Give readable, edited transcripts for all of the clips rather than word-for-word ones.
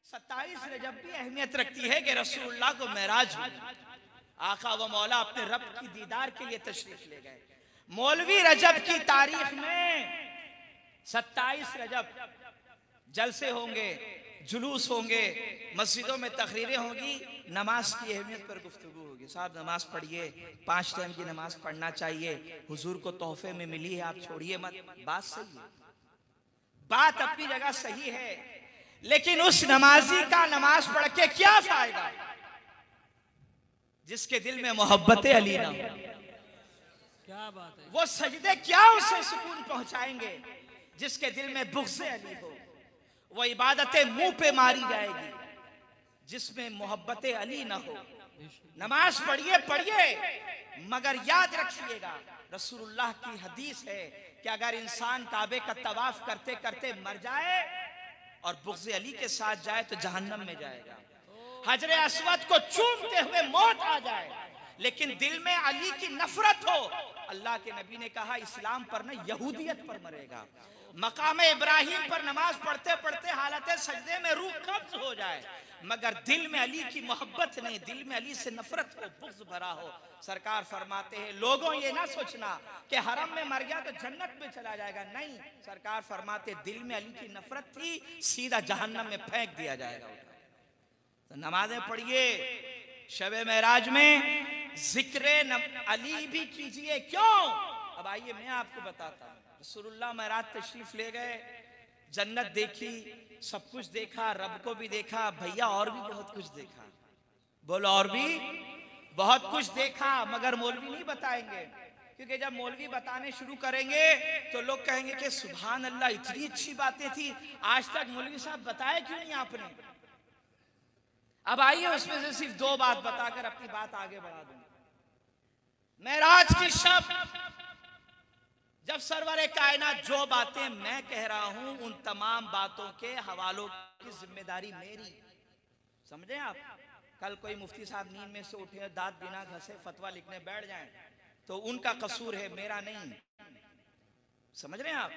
27 रजब की अहमियत रखती है कि रसूलुल्लाह को मेराज हुई, आका व मौला अपने रब की दीदार के लिए तशरीफ ले गए। मौलवी रजब की तारीख में 27 रजब जलसे होंगे, जुलूस होंगे, मस्जिदों में तकरीरें होंगी, नमाज की अहमियत पर गुफ्तगू होगी। साहब नमाज पढ़िए, 5 टाइम की नमाज पढ़ना चाहिए, हुजूर को तोहफे में मिली है, आप छोड़िए मत। बात सही है, बात अपनी जगह सही है, लेकिन उस नमाजी का नमाज पढ़ के क्या फायदा जिसके दिल में मोहब्बत अली ना हो? क्या बात है। वो सजदे क्या उसे सुकून पहुंचाएंगे जिसके दिल में बुग़्ज़ अली हो? वो इबादतें मुंह पे मारी जाएगी जिसमें मोहब्बत अली ना हो। नमाज पढ़िए पढ़िए, मगर याद रखिएगा रसूलुल्लाह की हदीस है कि अगर इंसान काबे का तवाफ करते करते मर जाए और बुग़्ज़ अली के साथ जाए तो जहन्नम में जाएगा। हजरे अस्वद को चूमते हुए मौत आ जाए लेकिन दिल में अली की नफरत हो, अल्लाह के नबी ने कहा इस्लाम पर न यहूदियत पर मरेगा। मकाम इब्राहिम पर नमाज पढ़ते पढ़ते हालत सजदे में रूह कब्ज हो जाए मगर दिल में अली की मोहब्बत नहीं, दिल में अली से नफरत हो, बुग़्ज़ भरा हो। सरकार फरमाते हैं लोगों ये ना सोचना कि हरम में मर गया तो जन्नत में चला जाएगा, नहीं, सरकार फरमाते दिल में अली की नफरत थी, सीधा जहन्नम में फेंक दिया जाएगा। तो नमाजें पढ़िए, शबे मेराज में जिक्र अली भी कीजिए। क्यों? अब आइए मैं आपको बताता हूँ। रसूलुल्लाह मेराज तशरीफ ले गए, जन्नत देखी, सब कुछ देखा, रब को भी देखा, भैया और भी बहुत कुछ देखा। बोलो और भी बहुत कुछ देखा, मगर मौलवी नहीं बताएंगे, क्योंकि जब मौलवी बताने शुरू करेंगे तो लोग कहेंगे कि सुभान अल्लाह इतनी अच्छी बातें थी, आज तक मौलवी साहब बताए क्यों नहीं आपने? अब आइए उसमें से सिर्फ 2 बात बताकर अपनी बात आगे बढ़ा दूंगा। मेराज की शब जब सरवरे कायनात जो बातें मैं कह रहा हूं उन तमाम बातों के हवालों की जिम्मेदारी मेरी, समझे आप? कल कोई मुफ्ती साहब नींद में से उठे, दांत बिना घसे फतवा लिखने बैठ जाएं तो उनका कसूर है, मेरा नहीं। समझ रहे हैं आप?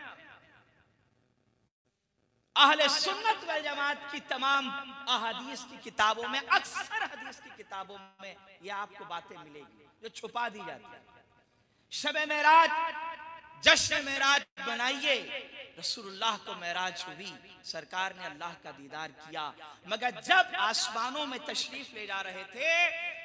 अहले सुन्नत वल जमात की तमाम अहादीस की किताबों में, अक्सर हदीस की किताबों में ये आपको बातें मिलेगी जो छुपा दी जाती है। शब मेराज, जश्न मेराज बनाइए। रसूलुल्लाह को मेराज हुई, सरकार ने अल्लाह का दीदार किया, मगर जब आसमानों में तशरीफ ले जा रहे थे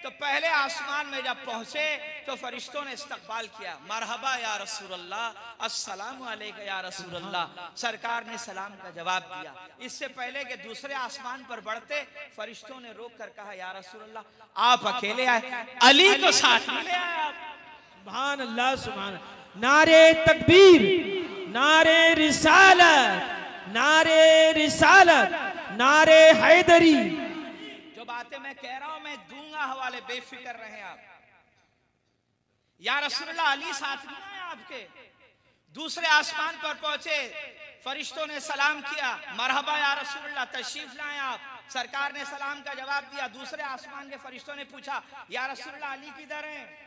तो पहले आसमान में जब पहुंचे तो फरिश्तों ने इस्तकबाल किया, मरहबा या रसूलल्लाह, अस्सलामु अलैका या रसूलल्लाह। सरकार ने सलाम का जवाब दिया। इससे पहले कि दूसरे आसमान पर बढ़ते, फरिश्तों ने रोक कर कहा या रसूलल्लाह आप अकेले आए, अली को साथ ले आए आप। सुभान अल्लाह, सुभान। नारे तकबीर, नारे रिसालत, नारे रिसालत, नारे हैदरी। जो बातें मैं कह रहा हूं मैं दूंगा हवाले, बेफिक्र रहें आप। या रसूलल्लाह अली साथ नहीं आए आपके। दूसरे आसमान पर पहुंचे, फरिश्तों ने सलाम किया, मरहबा या रसूलल्लाह तशरीफ लाएं आप। सरकार ने सलाम का जवाब दिया। दूसरे आसमान के फरिश्तों ने पूछा या रसूलल्लाह अली किधर हैं?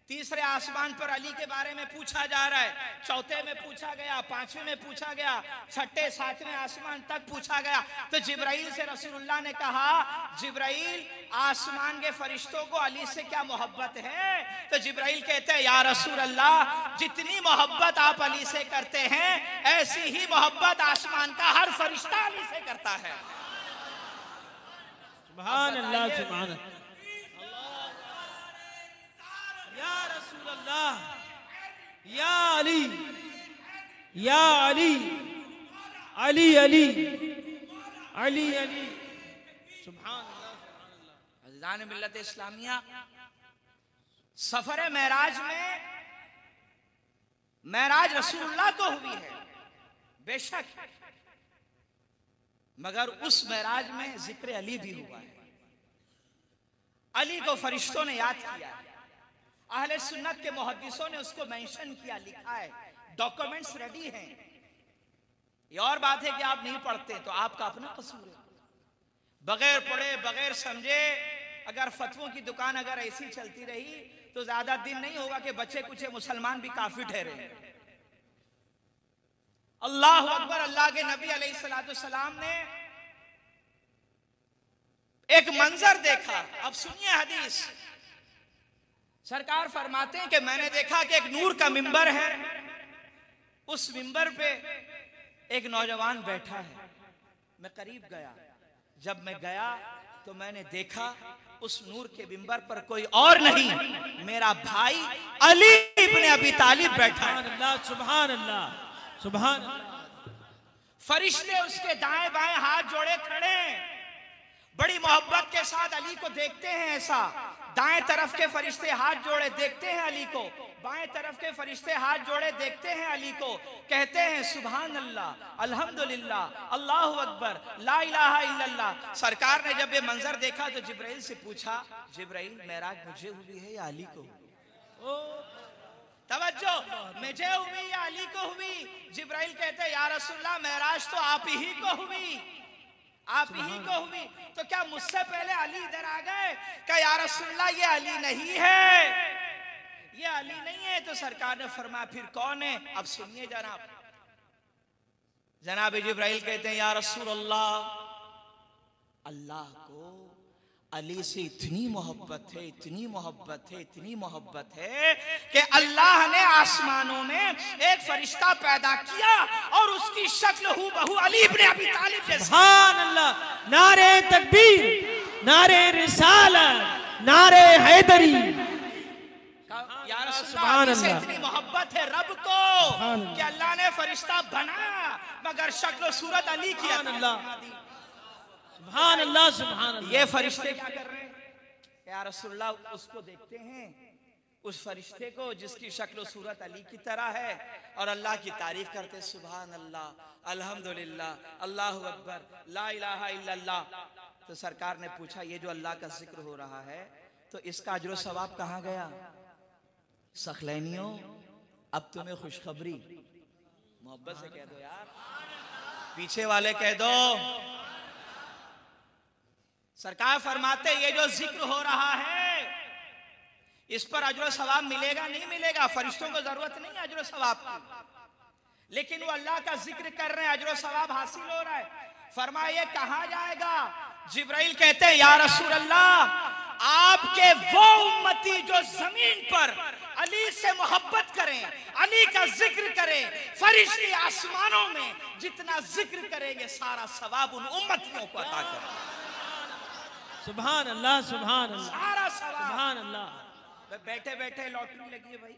तीसरे आसमान पर अली के बारे में पूछा जा रहा है, चौथे में पूछा गया, पांचवें में पूछा गया, छठे सातवें आसमान तक पूछा गया। तो जिब्राइल से रसूलुल्लाह ने कहा, जिब्राइल आसमान के फरिश्तों को अली से क्या मोहब्बत है? तो जिब्राइल कहते हैं या रसूल अल्लाह, जितनी मोहब्बत आप अली से करते हैं ऐसी ही मोहब्बत आसमान का हर फरिश्ता अली से करता है। सुभान अल्लाह, सुभान अल्लाह। या रसूल अल्लाह, या अली, या अली, अली अली, अली अली। सुभान अल्लाह, सुभान अल्लाह। अज़ीज़ान मिल्लत इस्लामिया, सफर मेराज में मेराज रसूलुल्लाह को हुई है बेशक, मगर उस मेराज में जिक्र अली भी हुआ है। अली को फरिश्तों ने याद किया है, अहले सुन्नत के मुहद्दिसों ने उसको मेंशन किया, लिखा है, डॉक्यूमेंट्स रेडी हैं। ये और बात है कि आप नहीं पढ़ते तो आपका अपना कसूर है। बगैर पढ़े बगैर समझे अगर फतवों की दुकान अगर ऐसी चलती रही तो ज्यादा दिन नहीं होगा कि बच्चे कुछ मुसलमान भी काफी ठहरे। अल्लाह अकबर। अल्लाह के नबी अलैहिस्सलातु वस्सलाम ने एक मंजर देखा। अब सुनिए हदीस। सरकार फरमाते हैं कि मैंने देखा कि एक नूर का मिंबर है, उस मिंबर पे एक नौजवान बैठा है। मैं करीब गया। जब मैं गया तो मैंने देखा उस नूर के मिंबर पर कोई और नहीं, मेरा भाई अली इब्ने अबी तालिब बैठा है। सुभान अल्लाह, सुभान अल्लाह। फरिश्ते उसके दाएं बाएं हाथ जोड़े खड़े हैं, बड़ी मोहब्बत के साथ अली को देखते हैं। ऐसा दाएं तरफ के फरिश्ते हाथ जोड़े देखते हैं अली को, बाएं तरफ के फरिश्ते हाथ जोड़े देखते हैं अली को, कहते हैं सुभान अल्लाह, अल्हम्दुलिल्लाह, अल्लाहु अकबर, ला इलाहा इल्लल्लाह। सरकार ने जब ये मंजर देखा तो जिब्राइल से पूछा, जिब्राइल मेराज मुझे हुई है या अली को? तवज्जो, मुझे हुई या अली को हुई? जिब्राइल कहते या रसूलल्लाह मेराज तो आप ही को हुई, आप ही को हुई। तो क्या मुझसे पहले अली इधर आ गए? क्या या रसूलल्लाह ये अली नहीं है, ये अली नहीं है? तो सरकार ने फरमाया फिर कौन है? अब सुनिए जनाब। जनाब जिब्राइल कहते हैं या रसूल अल्लाह, अल्लाह को अली से इतनी मोहब्बत है, इतनी मोहब्बत है, इतनी मोहब्बत है कि अल्लाह ने आसमानों में एक फरिश्ता पैदा किया और उसकी शक्ल हूबहू अली इब्ने अबी तालिब जैसी। सुभान अल्लाह। नारे तकबीर, नारे रिसालत, नारे हैदरी। या रसूलल्लाह, अली से इतनी मोहब्बत है रब को कि अल्लाह ने फरिश्ता बनाया मगर शक्ल सूरत अली की। सुभान अल्लाह, सुभान अल्लाह। ये फरिश्ते क्या कर रहे हैं? या रसूलल्लाह उसको देखते हैं, उस फरिश्ते को जिसकी शक्ल सूरत अली की तरह है, और अल्लाह की तारीफ करते सुभान अल्लाह, अल्हम्दुलिल्लाह, अल्लाहु अकबर, ला इलाहा इल्लल्लाह। तो सरकार ने पूछा ये जो अल्लाह का जिक्र हो रहा है तो इसका अजर सवाब कहाँ गया? सखलैनियों, अब तुम्हें खुशखबरी, मोहब्बत से कह दो यार, पीछे वाले कह दो। सरकार फरमाते ये जो जिक्र हो रहा है इस पर अजर सवाब मिलेगा नहीं मिलेगा? फरिश्तों को जरूरत नहीं है अजर सवाब की, लेकिन वो अल्लाह का जिक्र कर रहे हैं, अजर सवाब हासिल हो रहा है। फरमाया ये कहाँ जाएगा? जिब्राइल कहते हैं या रसूल अल्लाह, आपके वो उम्मती जो जमीन पर अली से मोहब्बत करें, अली का जिक्र करें, फरिश्ते आसमानों में जितना जिक्र करेंगे सारा सवाब उन उम्मतियों को अता करें। सुभान अल्लाह, सुभान अल्लाह, सारा सवाब। सुभान अल्लाह। बैठे बैठे लॉटरी लगी है भाई,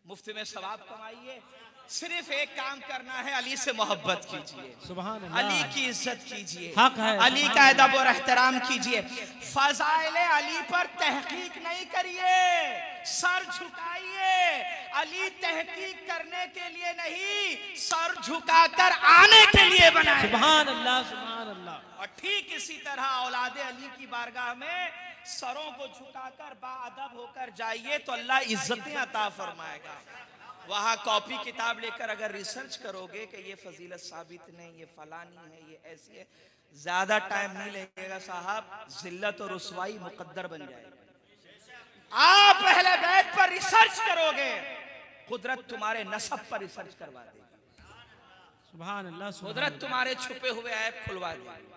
मुफ्त में सवाब कमाइए। सिर्फ एक काम करना है, अली से मोहब्बत कीजिए, सुभान अल्लाह, अली की इज्जत कीजिए, हक है, अली का अदब और एहतराम कीजिए। फज़ाइल अली पर तहकीक नहीं करिए, सर झुकाइए। अली तहकीक करने के लिए नहीं, सर झुकाकर आने के लिए बनाए। सुभान अल्लाह, सुभान अल्लाह। और ठीक इसी तरह औलादे अली की बारगाह में सरों को झुकाकर बाअदब होकर जाइए तो अल्लाह इज्जतें अता फरमाएगा। वहां कॉपी किताब लेकर अगर रिसर्च करोगे कि ये फजीलत साबित नहीं, ये फलानी है, ये ऐसी है, ज्यादा टाइम नहीं लगेगा साहब, जिल्लत और रुसवाई मुकद्दर बन जाएगी। आप अहले बैत पर रिसर्च करोगे, कुदरत तुम्हारे नसब पर रिसर्च करवा देगी। सुभान अल्लाह, कुदरत तुम्हारे छुपे हुए ऐप खुलवा देगी।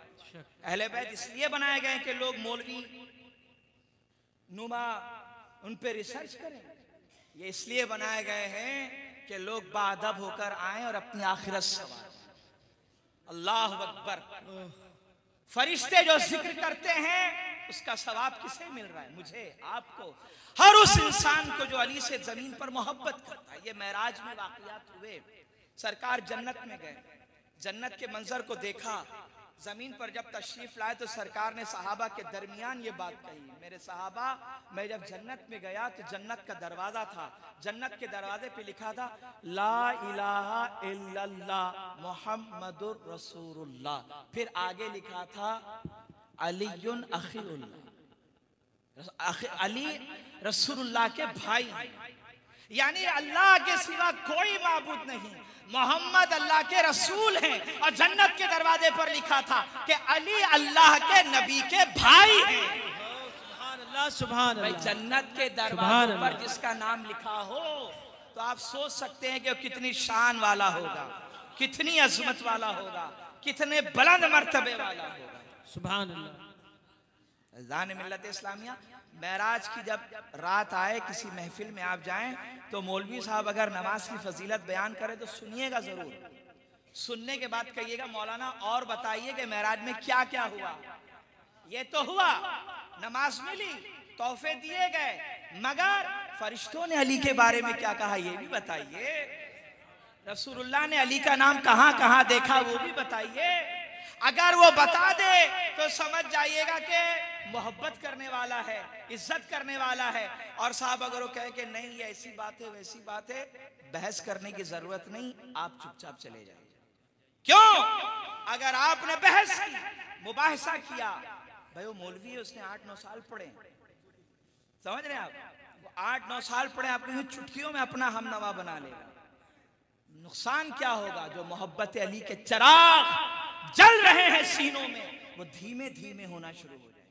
अहले बैत इसलिए बनाए गए कि लोग मौलवी नुमा उन पे रिसर्च करें। ये इसलिए बनाए गए हैं कि लोग बाअदब होकर आए और अपनी आखिरत संवारें। अल्लाह अकबर। फरिश्ते जो जिक्र करते हैं उसका सवाब किसे मिल रहा है? मुझे, आपको, हर उस इंसान को जो अली से जमीन पर मोहब्बत करता है। ये मेराज में वाकयात हुए। सरकार जन्नत में गए, जन्नत के मंजर को देखा। जमीन पर जब तशरीफ लाए तो सरकार ने सहाबा के दरमियान ये बात कही, मेरे सहाबा, मैं जब जन्नत में गया तो जन्नत का दरवाजा था, जन्नत के दरवाजे पे लिखा था ला इलाहा इल्लल्लाह मुहम्मदुर रसूलुल्लाह, फिर आगे लिखा था अलीयुन अखीउल्लाह, अली रसूलुल्लाह के भाई, यानी अल्लाह के सिवा कोई माबूद नहीं, मोहम्मद अल्लाह के रसूल हैं। और जन्नत के दरवाजे पर लिखा था कि अली अल्लाह के नबी के भाई हैं। सुभान अल्लाह, सुभान भाई, अल्लाह। जन्नत के दरवाजे पर जिसका नाम लिखा हो तो आप सोच सकते हैं कि वो कितनी शान वाला होगा, कितनी अजमत वाला होगा, कितने बुलंद मर्तबे वाला होगा। सुभान अल्लाह। दान मिल्लत इस्लामिया, महराज की जब रात आए किसी महफिल में आप जाएं तो मौलवी साहब अगर नमाज की फजीलत बयान करें तो सुनिएगा जरूर। सुनने के बाद कहिएगा मौलाना और बताइए कि महराज में क्या क्या हुआ। ये तो हुआ, नमाज मिली, तोहफे दिए गए, मगर फरिश्तों ने अली के बारे में क्या कहा ये भी बताइए। रसूलुल्लाह ने अली का नाम कहां कहां देखा वो भी बताइए। अगर वो बता दे तो समझ जाइएगा कि मोहब्बत करने वाला है, इज्जत करने वाला है। और साहब अगर वो कहे कि नहीं ये ऐसी बात है वैसी बात है, बहस करने की जरूरत नहीं, आप चुपचाप चले जाइए। क्यों? अगर आपने बहस की, मुबाहिसा किया, भाई वो मौलवी है, उसने 8-9 साल पढ़े, समझ रहे हैं आप, वो 8-9 साल पढ़े, आपको चुटकियों में अपना हमनवा बना लेगा। नुकसान क्या होगा? जो मोहब्बत अली के चिराग जल रहे हैं सीनों में, वो धीमे धीमे होना शुरू हो जाए।